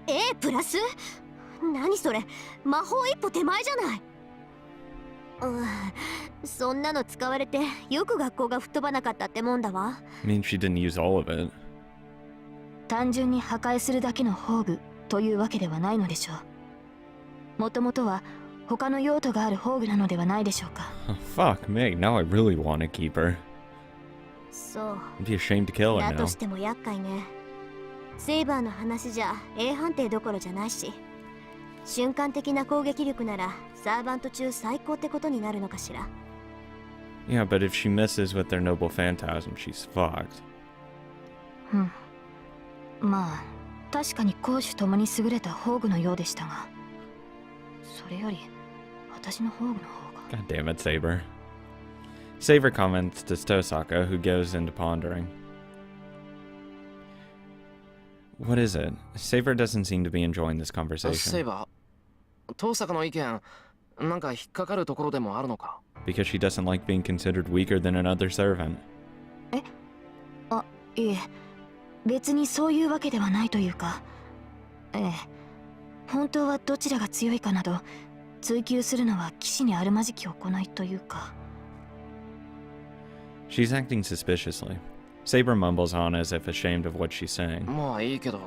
A プラス？何それ、魔法一歩手前じゃない。そんなの使われてよく学校が吹っ飛ばなかったってもんだわ。I mean, she didn't use all of it. 単純に破壊するだけの宝具というわけではないのでしょう。もともとは他の用途がある宝具なのではないでしょうか。Oh, fuck me, now I really want to keep her. そう。 I'd be ashamed to kill her だ now. としても厄介ね。セイバーの話じゃ A 判定どころじゃないし、瞬間的な攻撃力ならサーバント中最高ってことになるのかしら。Yeah, but if she misses with their noble phantasm, she's fucked. まあ確かに攻守ともに優れた宝具のようでしたが、それより私の宝具の方が。 God damn it, Saber. Saber comments to Tosaka, who goes into pondering. What is it? Saber doesn't seem to be enjoying this conversation. セイバー、遠坂の意見、なんか引っかかるところでもあるのか？ Because she doesn't like being considered weaker than another servant. いえ、別にそういうわけではないというか、本当はどちらが強いかなど追求するのは騎士にあるまじき行いというか。 She's acting suspiciously. Saber mumbles on as if ashamed of what she's saying. まあいいけど、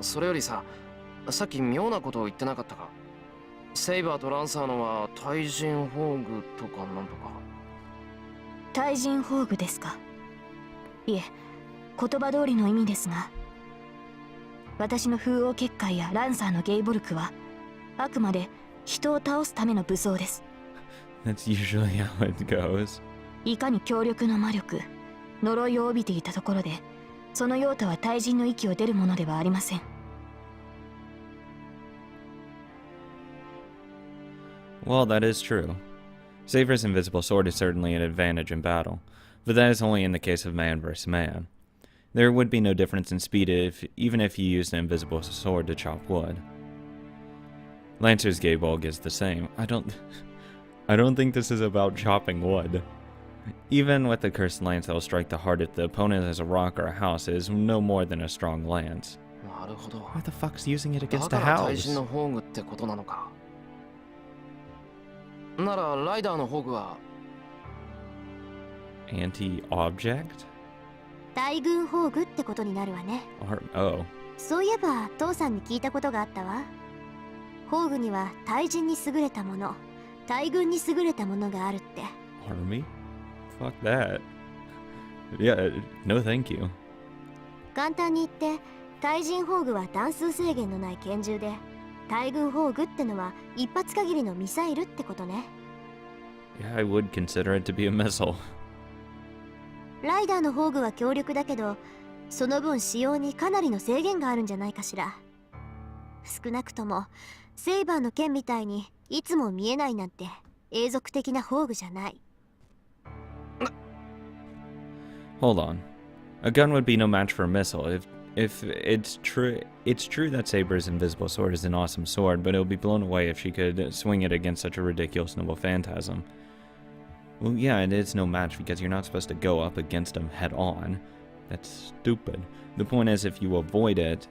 それよりさ、さっき妙なことを言ってなかったか？セイバーとランサーのは対人宝具とかなんとか。対人宝具ですか？いえ、言葉通りの意味ですが、私の風王結界やランサーのゲイボルクはあくまで人を倒すための武装です。 That's usually how it goes. いかに強力な魔力、呪いを帯びていたところで、その用途は対人の域を出るものではありません。 Well, that is true. Saber's invisible sword is certainly an advantage in battle, but that is only in the case of man versus man. There would be no difference in speed even if you used an invisible sword to chop wood. Lancer's Gaebulg is the same. I don't think this is about chopping wood. Even with the cursed lance that will strike the heart if the opponent has a rock or a house, it is no more than a strong lance. なるほど。 Who the fuck's using it だ against か a ら対 house? 人の宝具ってことなのか。ならライダーの宝具は Anti-object? 大軍宝具ってことになるわね。Oh. そういえば父さんに聞いたことがあったわ。宝具には対人に優れたもの、大軍に優れたものがあるって。 Army? Fuck that. Yeah, no thank you. 簡単に言って、対人宝具は弾数制限のない拳銃で、大軍宝具ってのは一発限りのミサイルってことね。 Yeah, I would consider it to be a missile. ライダーの宝具は強力だけど、その分使用にかなりの制限があるんじゃないかしら。少なくともセイバーの剣みたいにいつも見えないなんて永続的な宝具じゃない。 Hold on. A gun would be no match for a missile. If it's true that Saber's invisible sword is an awesome sword, but it would be blown away if she could swing it against such a ridiculous noble phantasm. Well, yeah, it is no match because you're not supposed to go up against them head on. That's stupid. The point is, if you avoid it,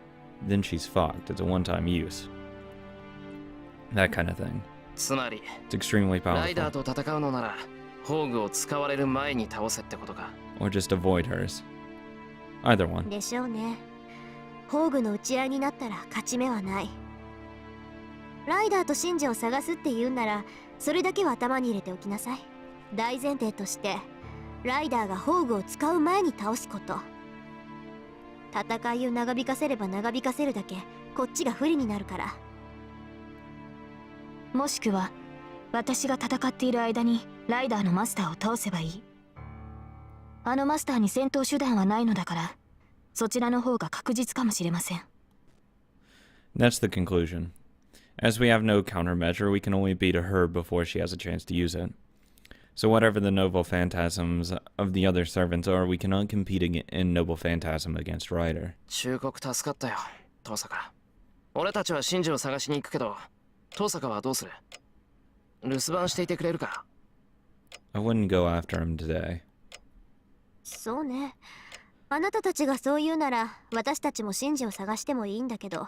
then she's fucked. It's a one-time use. That kind of thing. つまり It's extremely ライダー powerful. と戦うのなら宝具を使われる前に倒せってことか。 Or just avoid hers. Either one. でしょうね。宝具の打ち合いになったら勝ち目はない。ライダーと神女を探すって言うんなら、それだけは頭に入れておきなさい。大前提として、ライダーが宝具を使う前に倒すこと。戦いを長引かせれば長引かせるだけ、こっちが不利になるから。もしくは私が戦っている間にライダーのマスターを倒せばいい。あのマスターに戦闘手段はないのだから、そちらの方が確実かもしれません。 That's the conclusion. As we have no countermeasure, we can only beat her before she has a chance to use it. So whatever the noble phantasms of the other servants are, we cannot compete in noble phantasm against Ryder. 忠告助かったよ、遠坂。俺たちは真珠を探しに行くけど、遠坂はどうする？留守番していてくれるか？ I wouldn't go after him today. そうね。あなたたちがそう言うなら、私たちも神女を探してもいいんだけど、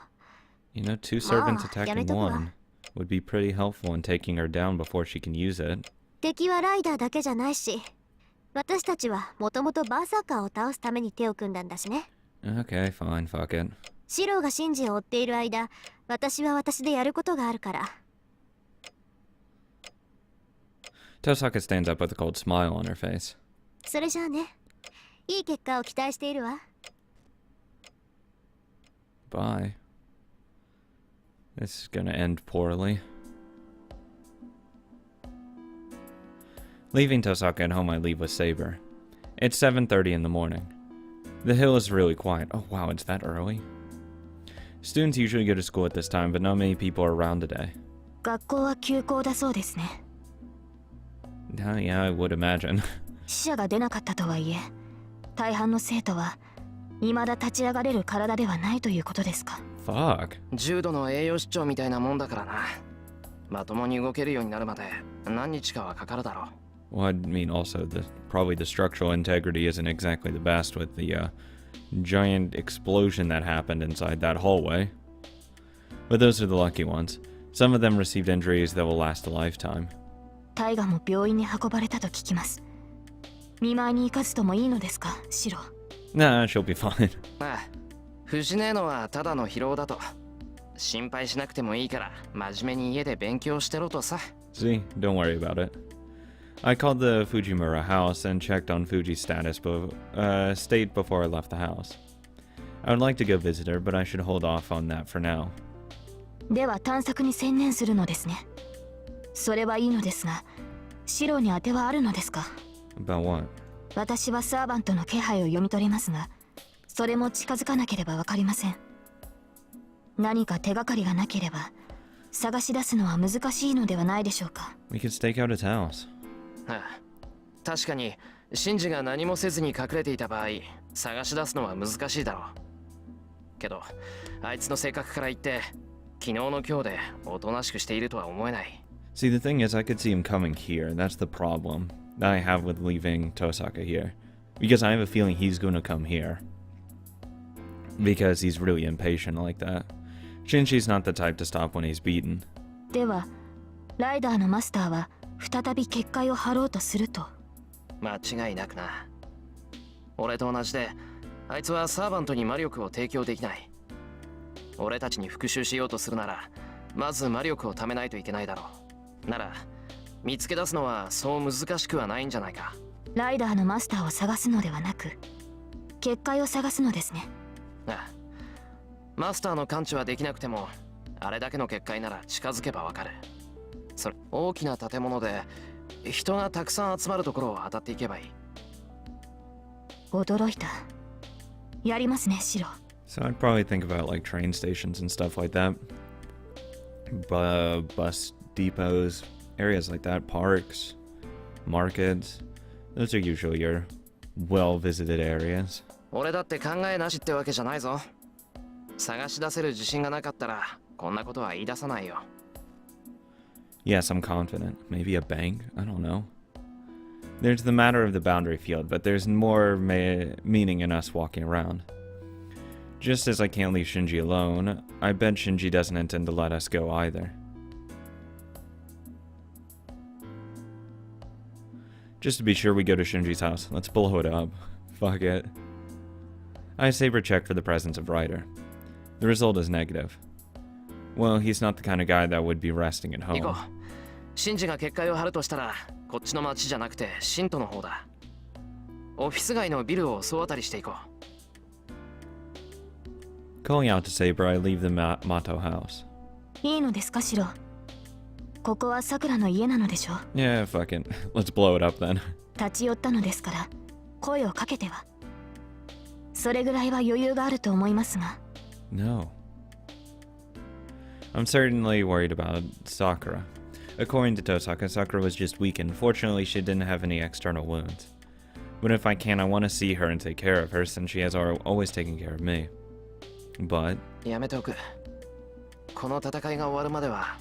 You know, 2 servants Ah, attacking やめとくわ。 one would be pretty helpful in taking her down before she can use it. 敵はライダーだけじゃないし、私たちはもともとバーサーカーを倒すために手を組んだんだしね。 Okay, fine, fuck it. シローがシンジを追っている間、私は私でやることがあるから。 Tosaka stands up with a cold smile on her face. それじゃあね。いい結果を期待しているわ。 Bye. This is gonna end poorly. Leaving Tosaka at home, I leave with Saber. It's 7:30 in the morning. The hill is really quiet. Oh wow, it's that early? Students usually go to school at this time, but not many people are around today. 学校は休校だそうですね。 Yeah, I would imagine. 死者が出なかったとはいえ、大半の生徒は未だ立ち上がれる体ではないということですか。 Fuck. 重度の栄養失調みたいなもんだからな。まともに動けるようになるまで何日かはかかるだろう。 Well, I mean, also, probably the structural integrity isn't exactly the best with the giant explosion that happened inside that hallway. But those are the lucky ones. Some of them received injuries that will last a lifetime. タイガも病院に運ばれたと聞きます。見舞いに行かずともいいのですか、シロ。 Nah, she'll be fine. ああ、藤姉のはただの疲労だと。心配しなくてもいいから真面目に家で勉強してろとさ。 See, don't worry about it. I called the Fujimura house and checked on Fuji's state before I left the house. I would like to go visit her, but I should hold off on that for now. では探索に専念するのですね。それはいいのですが、シロに当てはあるのですか。 About what? 私はサーバントの気配を読み取りますが、それも近づかなければわかりません。何か手がかりがなければ探し出すのは難しいのではないでしょうか。 We could stake out his house. ああ、確かにシンジが何もせずに隠れていた場合、探し出すのは難しいだろう。けど、あいつの性格から言って、昨日の今日でおとなしくしているとは思えない。 See, the thing is, I could see him coming here. That's the problem that I have with leaving Tosaka here. Because I have a feeling he's going to come here. Because he's really impatient like that. Shinji's not the type to stop when he's beaten. では、ライダーのマスターは再び結界を張ろうとすると。間違いなくな。俺と同じで、あいつはサーバントに魔力を提供できない。俺たちに復讐しようとするなら、まず魔力を貯めないといけないだろう。なら、見つけ出すのはそう難しくはないんじゃないか。ライダーのマスターを探すのではなく、結界を探すのですね。ああ、マスターの感知はできなくても、あれだけの結界なら近づけばわかる。それ、大きな建物で人がたくさん集まるところを当たっていけばいい。驚いた。やりますね、シロ。 So I'd probably think about like train stations and stuff like that. Bus depots, areas like that, parks, markets. Those are usually your well-visited areas. 俺だって考えなしってわけじゃないぞ。探し出せる自信がなかったらこんなことは言い出さないよ。 Yes, I'm confident. Maybe a bank? I don't know. There's the matter of the boundary field, but there's more meaning in us walking around. Just as I can't leave Shinji alone, I bet Shinji doesn't intend to let us go either. Just to be sure, we go to Shinji's house. Let's blow it up. Fuck it. I Saber checked for the presence of Ryder. The result is negative. Well, he's not the kind of guy that would be resting at 行こ home. う。シンジが結界を張るとしたら、こっちの町じゃなくてシントの方だ。オフィス街のビルを総当たりしていこう。Calling out to Saber, I leave the Mato house. いいのですか、シロ。ここはさくらの家なのでしょ。 Yeah, fuck it. Let's blow it up then. 立ち寄ったのですから声をかけては。それぐらいは余裕があると思いますが。 No. I'm certainly worried about Sakura. According to Tosaka, Sakura was just weakened. Fortunately, she didn't have any external wounds. But if I can, I want to see her and take care of her, since she has always taken care of me. But... やめておく。この戦いが終わるまでは、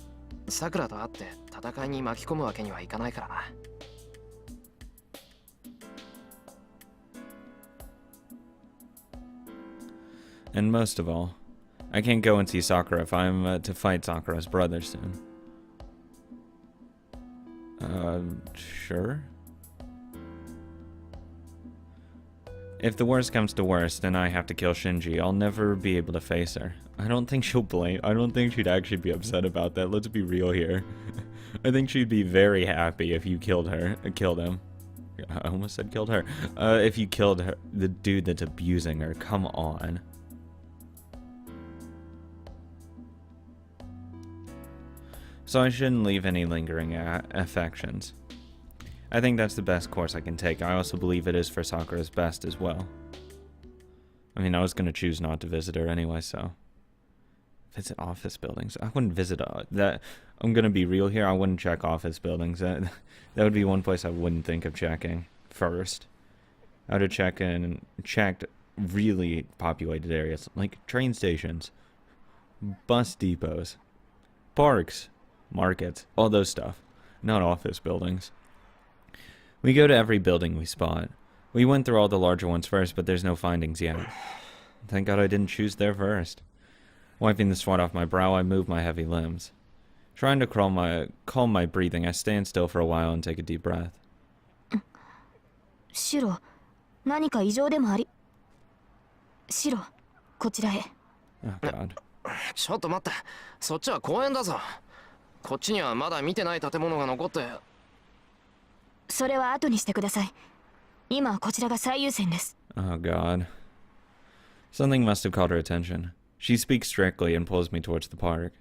さくらと会って戦いに巻き込むわけにはいかないからな。And most of all, I can't go and see Sakura if I'm to fight Sakura's brother soon. Sure. If the worst comes to worst and I have to kill Shinji, I'll never be able to face her. I don't think she'll blame. I don't think she'd actually be upset about that. Let's be real here. I think she'd be very happy if you killed him. I almost said killed her. If you killed her, the dude that's abusing her. Come on. So I shouldn't leave any lingering affections. I think that's the best course I can take. I also believe it is for Sakura's best as well. I mean, I was going to choose not to visit her anyway, so... Visit office buildings? I wouldn't visit that. I'm going to be real here. I wouldn't check office buildings. That would be one place I wouldn't think of checking first. I would have checked really populated areas, like train stations, bus depots, parks, markets, all those stuff. Not office buildings. We go to every building we spot. We went through all the larger ones first, but there's no findings yet. Thank God I didn't choose there first. Wiping the sweat off my brow, I move my heavy limbs. Trying to calm my breathing, I stand still for a while and take a deep breath. シロ、何か異常でもあり。シロ、こちらへ。Oh God. ちょっと待って、そっちは公園だぞ。こっちにはまだ見てない建物が残って。それは後にしてください。今はこちらが最優先です。Oh God. Something must have caught her attention. She speaks strictly and pulls me towards the park.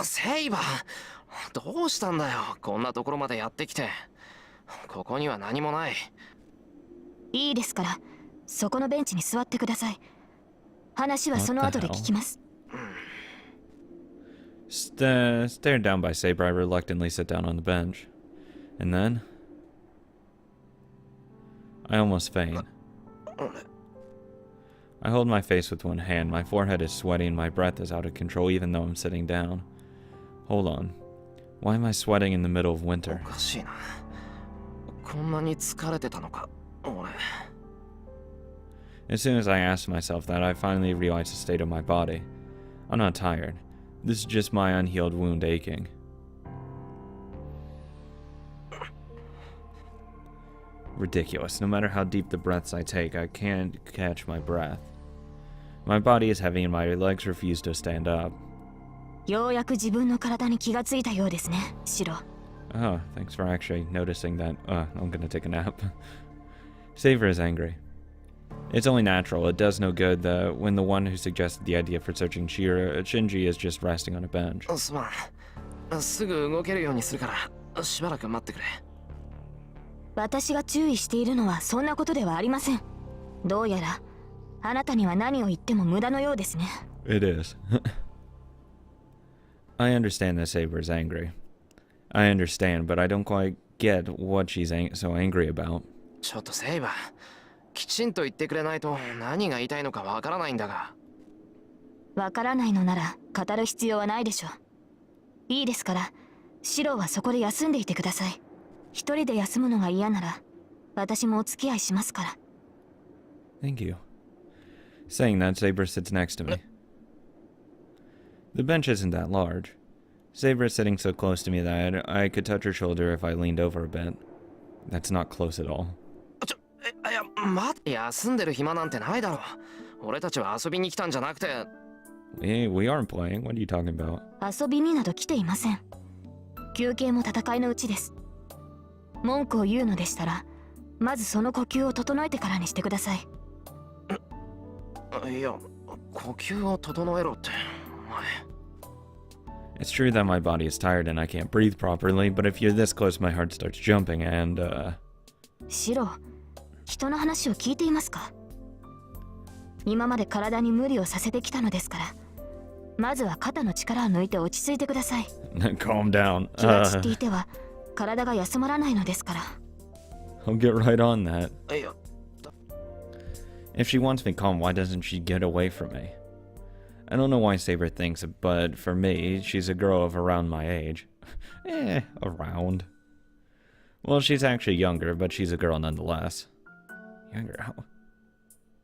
セイバー、どうしたんだよ。こんなところまでやってきて。ここには何もない。いいですから、そこのベンチに座ってください。話はその後で聞きます。Stared down by Saber, I reluctantly sit down on the bench. And then... I almost faint. I hold my face with one hand. My forehead is sweaty and my breath is out of control even though I'm sitting down. Hold on. Why am I sweating in the middle of winter? おかしいな。こんなに疲れてたのか、俺。As soon as I asked myself that, I finally realized the state of my body. I'm not tired. This is just my unhealed wound aching. Ridiculous. No matter how deep the breaths I take, I can't catch my breath. My body is heavy and my legs refuse to stand up. ようやく自分の体に気がついたようですね、シロ。Oh, thanks for actually noticing that. I'm gonna take a nap. Saver is angry. It's only natural. It does no good when the one who suggested the idea for searching Shinji is just resting on a bench. すまん。すぐ動けるようにするから、しばらく待ってくれ。私が注意しているのはそんなことではありません。どうやらあなたには何を言っても無駄のようですね。It is. I understand that Saber is angry. I understand, but I don't quite get what she's so angry about. ちょっとセイバー、きちんと言ってくれないと何が言いたいのかわからないんだが。わからないのなら語る必要はないでしょう。いいですから、シロはそこで休んでいてください。一人で休むのが嫌なら、私もお付き合いしますから。Thank you. Saying that, Saber sits next to me. The bench isn't that large. Saber is sitting so close to me that I could touch her shoulder if I leaned over a bit. That's not close at all. 休んでる暇なんてないだろう。俺たちは遊びに来たんじゃなくて。We aren't playing. What are you talking about? 遊びになど来ていません。休憩も戦いのうちです。文句を言うのでしたら、まずその呼吸を整えてからにしてください。いや、呼吸を整えろって。It's true that my body is tired and I can't breathe properly, but if you're this close, my heart starts jumping and, シロ、人の話を聞いていますか？今まで体に無理をさせてきたのですから、まずは肩の力を抜いて落ち着いてください。Calm down. 気が散っていては、体が休まらないのですから。I'll get right on that. いや。If she wants me calm, why doesn't she get away from me? I don't know why Saber thinks, but for me, she's a girl of around my age. Around. Well, she's actually younger, but she's a girl nonetheless. Younger?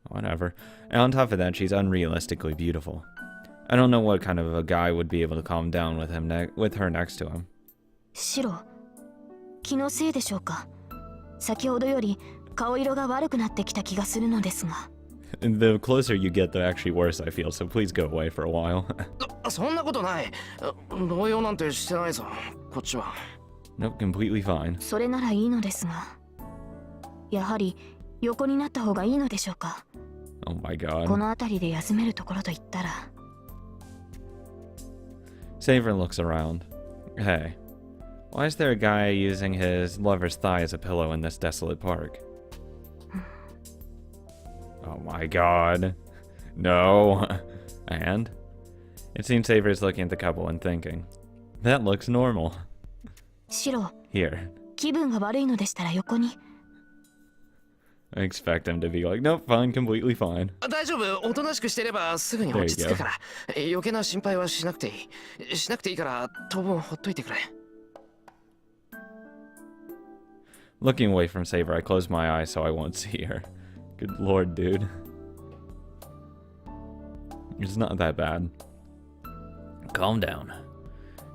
Whatever. And on top of that, she's unrealistically beautiful. I don't know what kind of a guy would be able to calm down with her next to him. シロ、気のせいでしょうか。先ほどより顔色が悪くなってきた気がするのですが。And the closer you get, the actually worse I feel, so please go away for a while. そんなことない。動揺なんてしてないぞ、こっちは。Nope, completely fine. それならいいのですが、やはり横になった方がいいのでしょうか。Oh my こ god. の辺りで休めるところといったら。Saver looks around. Hey, why is there a guy using his lover's thigh as a pillow in this desolate park? Oh my god. No. And? It seems Saver is looking at the couple and thinking, that looks normal. シロ、 Here. 気分が悪いのでしたら横に。I expect him to be like, nope, fine, completely fine. 大丈夫、おとなしくしてればすぐに落ち着くから。余計な心配はしなくていい。しなくていいから当分ほっといてくれ。Looking away from Saver, I close my eyes so I won't see her. Good lord, dude. It's not that bad. Calm down.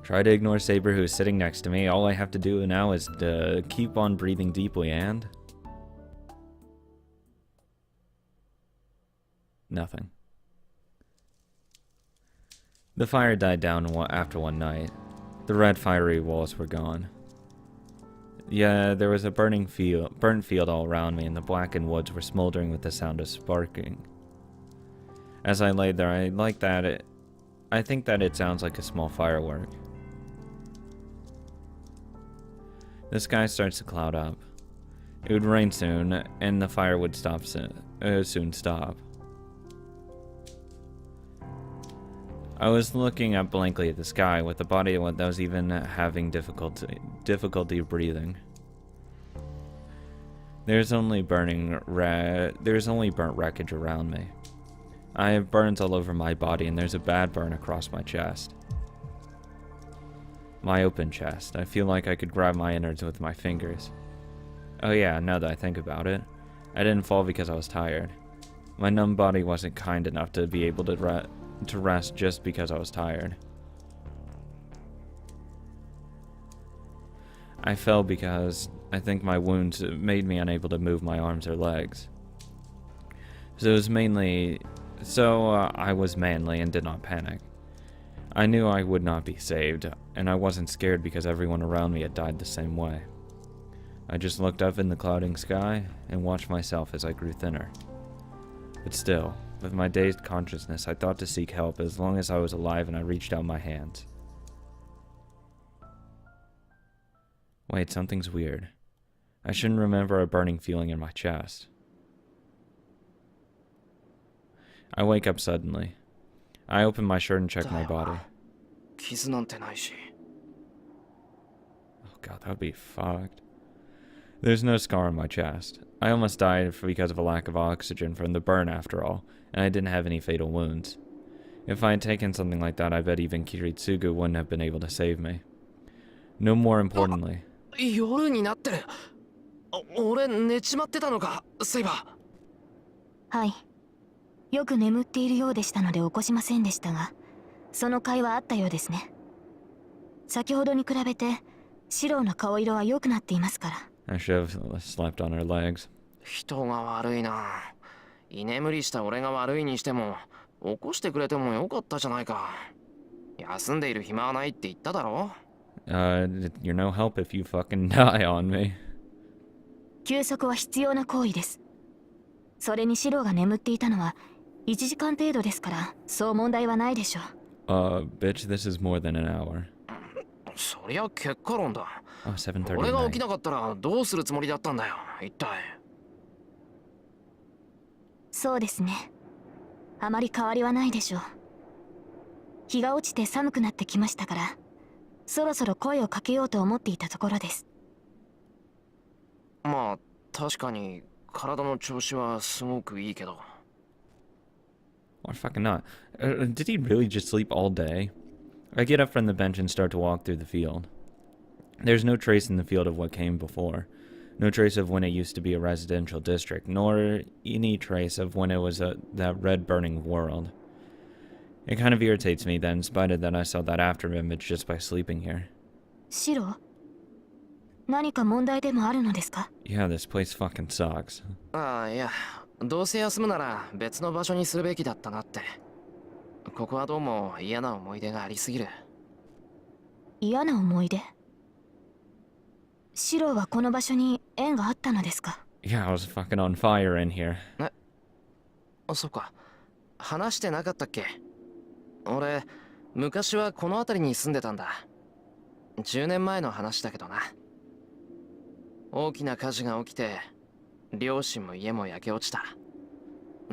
Try to ignore Saber, who is sitting next to me. All I have to do now is to keep on breathing deeply and... nothing. The fire died down after one night. The red fiery walls were gone. Yeah, there was a burnt field all around me, and the blackened woods were smoldering with the sound of sparking. As I lay there, I think that it sounds like a small firework. The sky starts to cloud up. It would rain soon, and the fire would soon stop. I was looking up blankly at the sky with a body that was even having difficulty breathing. There's only burnt wreckage around me. I have burns all over my body, and there's a bad burn across my chest. My open chest. I feel like I could grab my innards with my fingers. Oh yeah, now that I think about it, I didn't fall because I was tired. My numb body wasn't kind enough to be able to rest just because I was tired. I fell because I think my wounds made me unable to move my arms or legs. I was manly and did not panic. I knew I would not be saved, and I wasn't scared because everyone around me had died the same way. I just looked up in the clouding sky and watched myself as I grew thinner. But still, with my dazed consciousness, I thought to seek help as long as I was alive, and I reached out my hands. Wait, something's weird. I shouldn't remember a burning feeling in my chest. I wake up suddenly. I open my shirt and check my body. 傷なんてないし。 Oh god, that would be fucked. There's no scar on my chest. I almost died because of a lack of oxygen from the burn after all, and I didn't have any fatal wounds. If I had taken something like that, I bet even Kiritsugu wouldn't have been able to save me. No more importantly. 夜になってる。俺寝ちまってたのか、セイバー。はい。よく眠っているようでしたので起こしませんでしたが、その会話あったようですね。先ほどに比べて、シローの顔色は良くなっていますから。I should have slept on her legs. 人が悪いな。居眠りした俺が悪いにしても、起こしてくれてもよかったじゃないか。休んでいる暇はないって言っただろ。You're no help if you fucking die on me. 休息は必要な行為です。それにシローが眠っていたのは1時間程度ですから、そう問題はないでしょう。Bitch, this is more than an hour. そりゃ結果論だ。Oh, 7:30. 俺が起きなかったらどうするつもりだったんだよ、一体。そうですね。あまり変わりはないでしょう。日が落ちて寒くなってきましたから、そろそろ声をかけようと思っていたところです。まあ、確かに体の調子はすごくいいけど。Or fucking not. Did he really just sleep all day? I get up from the bench and start to walk through the field. There's no trace in the field of what came before. No trace of when it used to be a residential district, nor any trace of when it was that red burning world. It kind of irritates me that in spite of that I saw that after image just by sleeping here. シロ、何か問題でもあるのですか？ Yeah, this place fucking sucks. ああ、いや、どうせ休むなら別の場所にするべきだったなって。ここはどうも嫌な思い出がありすぎる。嫌な思い出？シロはこの場所に縁があったのですか？ Yeah, I was fucking on fire in here. そっか。話してなかったっけ？俺、昔はこの辺りに住んでたんだ。10年前の話だけどな。大きな火事が起きて、両親も家も焼け落ちた。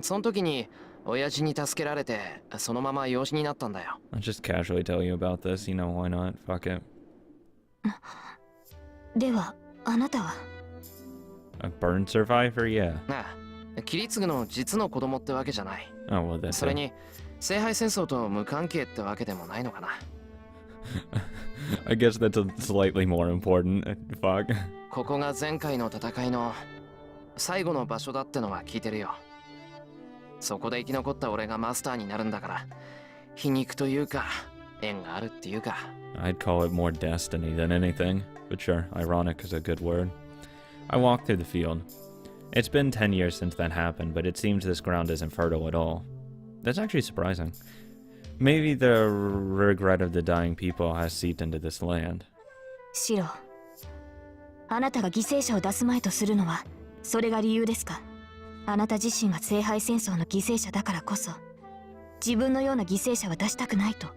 その時に、親父に助けられて、そのまま養子になったんだよ。I'll just casually tell you about this, you know, why not? Fuck it. では、あなたは A burn survivor? Yeah. なあ、キリツグの実の子供ってわけじゃない。Oh, well, that's それに、聖杯戦争と無関係ってわけでもないのかな。I guess that's slightly more important. Fuck. ここが前回の戦いの最後の場所だってのは聞いてるよ。そこで生き残った俺がマスターになるんだから、皮肉というか、縁があるっていうか。I'd call it more destiny than anything, but sure, ironic is a good word. I walked through the field. It's been 10 years since that happened, but it seems this ground isn't fertile at all. That's actually surprising. Maybe the regret of the dying people has seeped into this land. シロ、あなたが犠牲者を出すまいとするのはそれが理由ですか？あなた自身が聖杯戦争の犠牲者だからこそ自分のような犠牲者は出したくないと。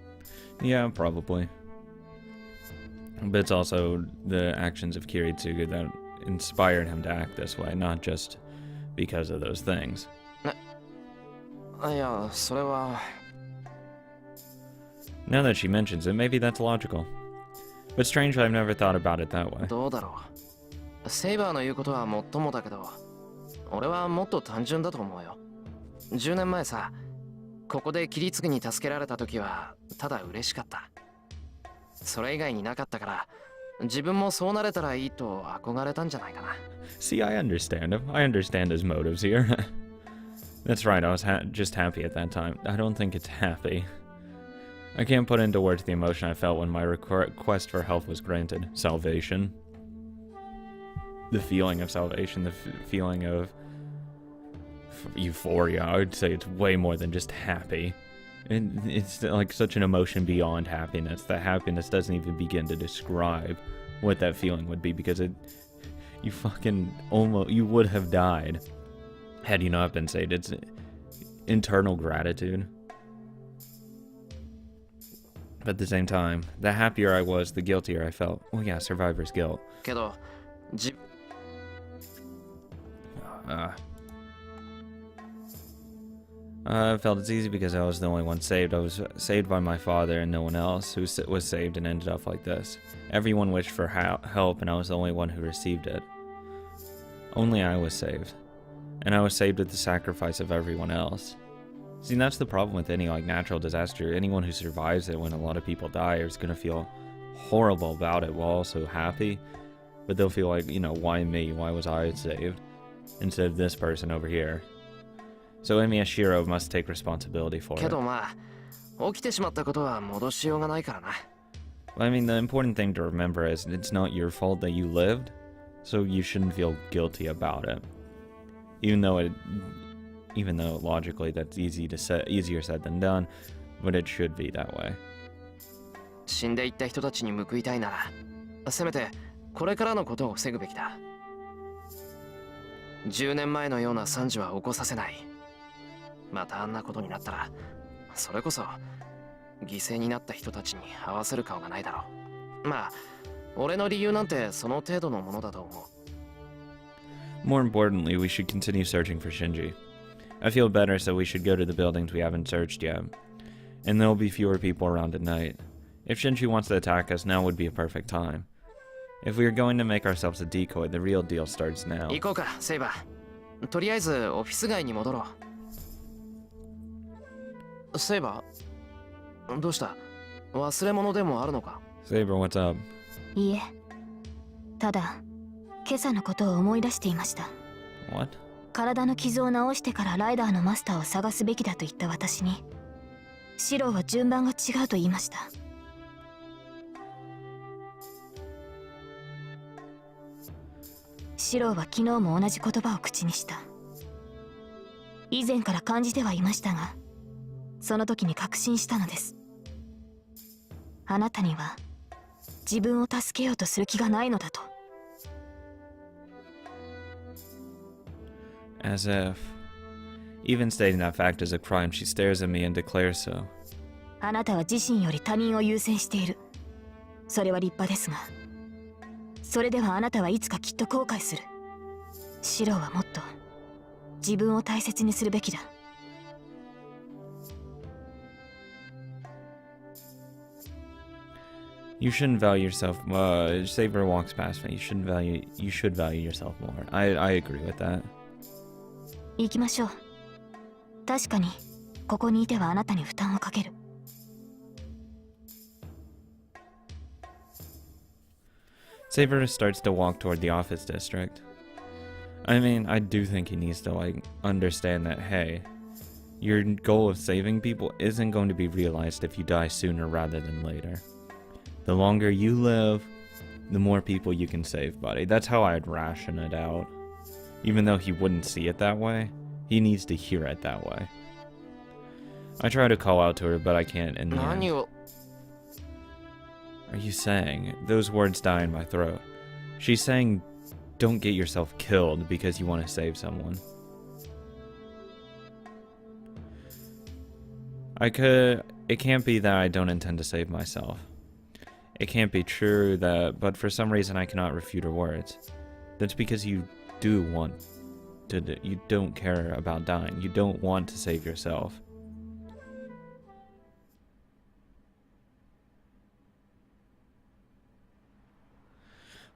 Yeah, probably. But it's also the actions of Kiritsugu that inspired him to act this way, not just because of those things. いや、それは。Now that she mentions it, maybe that's logical. But strangely, I've never thought about it that way. どうだろう。セイバーの言うことはもっともだけど、俺はもっと単純だと思うよ。10年前さ、ここでキリツグに助けられた時はただ嬉しかった。それ以外になかったから、自分もそうなれたらいいと憧れたんじゃないかな。See, I understand him. I understand his motives here. That's right, I was just happy at that time. I don't think it's happy. I can't put into words the emotion I felt when my request for help was granted. Salvation. The feeling of salvation, the feeling of euphoria. I would say it's way more than just happy. It's like such an emotion beyond happiness that happiness doesn't even begin to describe what that feeling would be, because you fucking almost, you would have died had you not been saved. It's internal gratitude. But at the same time, the happier I was, the guiltier I felt. Well, yeah, survivor's guilt. けど、I felt it's easy because I was the only one saved. I was saved by my father and no one else who was saved and ended up like this. Everyone wished for help and I was the only one who received it. Only I was saved. And I was saved with the sacrifice of everyone else. See, that's the problem with any natural disaster. Anyone who survives it when a lot of people die is going to feel horrible about it while also happy. But they'll feel like, why me? Why was I saved? Instead of this person over here. So Emi Ashiro must take responsibility for it. けどまあ、起きてしまったことは戻しようがないからな。I mean, the important thing to remember is it's not your fault that you lived, so you shouldn't feel guilty about it. Even though logically that's easier said than done, but it should be that way. 死んでいった人たちに報いたいなら、せめてこれからのことを防ぐべきだ。10年前のような惨事は起こさせない。またあんなことになったら、それこそ犠牲になった人たちに合わせる顔がないだろう。まあ、俺の理由なんてその程度のものだと思う。More importantly, we should continue searching for Shinji. I feel better, so we should go to the buildings we haven't searched yet. And there'll be fewer people around at night. If Shinji wants to attack us, now would be a perfect time. If we are going to make ourselves a decoy, the real deal starts now. 行こうか、セイバー。とりあえずオフィス街に戻ろう。セイバー、どうした？忘れ物でもあるのか？ Saber, what's up? いいえ、ただ今朝のことを思い出していました。 What? 体の傷を治してからライダーのマスターを探すべきだと言った私に、シローは順番が違うと言いました。シローは昨日も同じ言葉を口にした。以前から感じてはいましたが、その時に確信したのです。あなたには自分を助けようとする気がないのだと。 As if. Even stating that fact is a crime, she stares at me and declares so. あなたは自身より他人を優先している。それは立派ですが、それではあなたはいつかきっと後悔する。シローはもっと自分を大切にするべきだ。 You shouldn't value yourself. Saber walks past me. You should value yourself more. I agree with that. 行きましょう。確かにここにいてはあなたに負担をかける。 Saber starts to walk toward the office district. I mean, I do think he needs to, like, understand that, hey, your goal of saving people isn't going to be realized if you die sooner rather than later. The longer you live, the more people you can save, buddy. That's how I'd ration it out. Even though he wouldn't see it that way, he needs to hear it that way. I try to call out to her, but I can't in the end. Are you saying? Those words die in my throat. She's saying, don't get yourself killed because you want to save someone. It can't be that I don't intend to save myself. It can't be true that, but for some reason I cannot refute her words. That's because you do want to, you don't care about dying. You don't want to save yourself.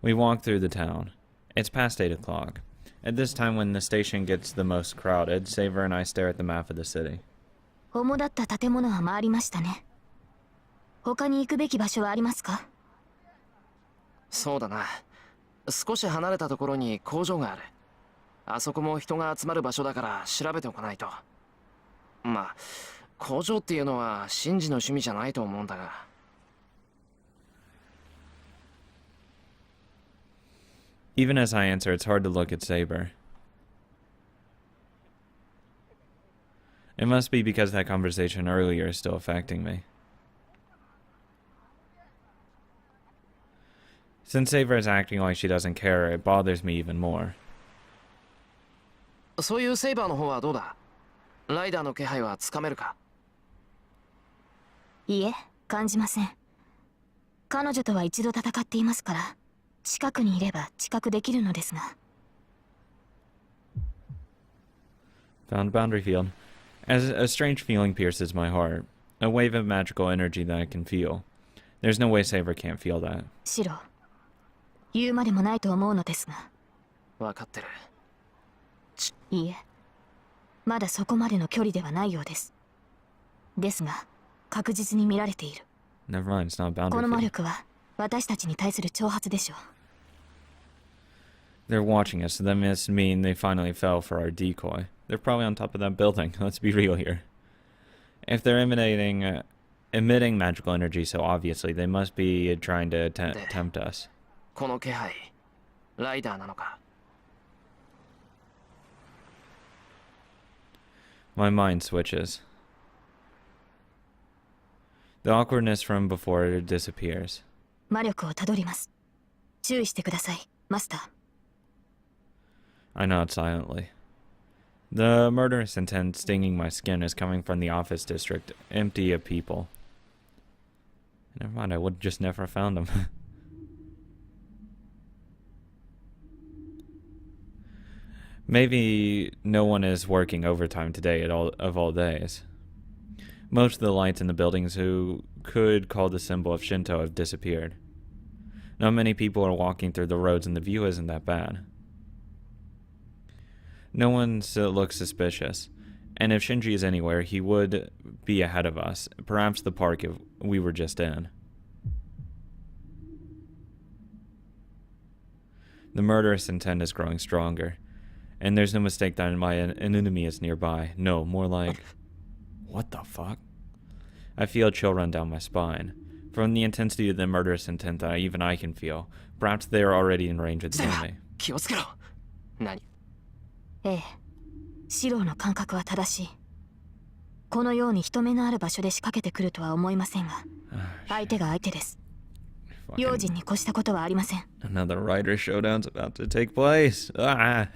We walk through the town. It's past 8 o'clock. At this time when the station gets the most crowded, Saver and I stare at the map of the city. 主だった建物は回りましたね。他に行くべき場所はありますか？そうだな。少し離れたところに工場がある。あそこも人が集まる場所だから調べておかないと。まあ、工場っていうのはシンジの趣味じゃないと思うんだが。Even as I answer, it's hard to look at Saber. It must be because that conversation earlier is still affecting me. Since Saber is acting like she doesn't care, it bothers me even more. そういうセイバーの方はどうだ？ライダーの気配はつかめるか？いえ、感じません。彼女とは一度戦っていますから、近くにいれば知覚できるのですが。Found boundary field. As a strange feeling pierces my heart, a wave of magical energy that I can feel. There's no way Saber can't feel that. シロ、言うまでもないと思うのですが。わかってる。いいえ、まだそこまでの距離ではないようです。ですが、確実に見られている。Never mind, it's not boundary この魔 field. 力は私たちに対する挑発でしょう。They're watching us, so that must mean they finally fell for our decoy. They're probably on top of that building. Let's be real here. If they're emitting magical energy so obviously, they must be trying to tempt us. この気配、ライダーなのか？ My mind switches. The awkwardness from before disappears. 魔力をたどります。注意してください、マスター。I nod silently. The murderous intent stinging my skin is coming from the office district, empty of people. Never mind, I would just never found them. Maybe no one is working overtime today of all days. Most of the lights in the buildings who could call the symbol of Shinto have disappeared. Not many people are walking through the roads and the view isn't that bad. No one looks suspicious, and if Shinji is anywhere, he would be ahead of us, perhaps the park if we were just in. The murderous intent is growing stronger. And there's no mistake that an enemy is nearby. No, more like... What the fuck? I feel a chill run down my spine. From the intensity of the murderous intent that even I can feel, perhaps they are already in range of the enemy. 気をつけろ。何？ええ、シローの感覚は正しい。このように人目のある場所で仕掛けてくるとは思いませんが、相手が相手です。用心に越したことはありません。Another rider showdown's about to take place. Ah!